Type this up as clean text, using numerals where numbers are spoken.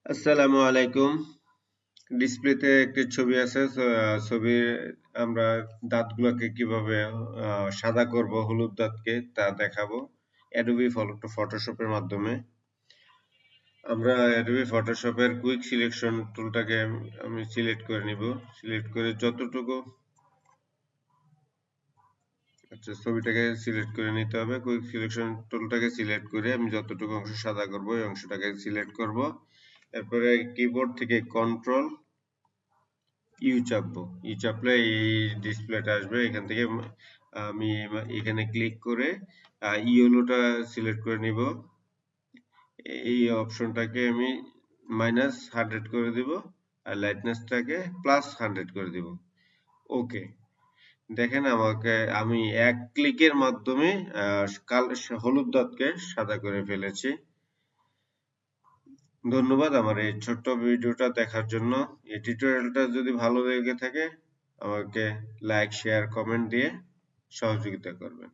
আসসালামু আলাইকুম। ডিসপ্লেতে একটি ছবি আছে। ছবির আমরা দাঁতগুলোকে কিভাবে সাদা করব, হলুদ দাঁতকে তা দেখাবো অ্যাডোবি ফটোশপের মাধ্যমে। আমরা অ্যাডোবি ফটোশপের কুইক সিলেকশন টুলটাকে আমি সিলেক্ট করে নিব। সিলেক্ট করে যতটুকু ছবিটাকে সিলেক্ট করে নিতে হবে। কুইক সিলেকশন টুলটাকে সিলেক্ট করে আমি যতটুকু অংশ সাদা করব এই অংশটাকে সিলেক্ট করব। এরপরে কিবোর্ড থেকে কন্ট্রোল ইউ চাপবো। ইউ চাপলে এই ডিসপ্লেটা আসবে। এখান থেকে আমি এখানে ক্লিক করে ইয়েলোটা সিলেক্ট করে নিব। এই অপশনটাকে আমি -100 করে দিব আর লাইটনেসটাকে +100 করে দিব। ওকে, দেখেন আমি এক ক্লিকের মাধ্যমে হলুদ দাঁতকে সাদা করে ফেলেছি। ধন্যবাদ আমার এই ছোট্ট ভিডিওটা দেখার জন্য। এই টিউটোরিয়ালটা যদি ভালো লেগে থাকে আমাকে লাইক, শেয়ার, কমেন্ট দিয়ে সহযোগিতা করবেন।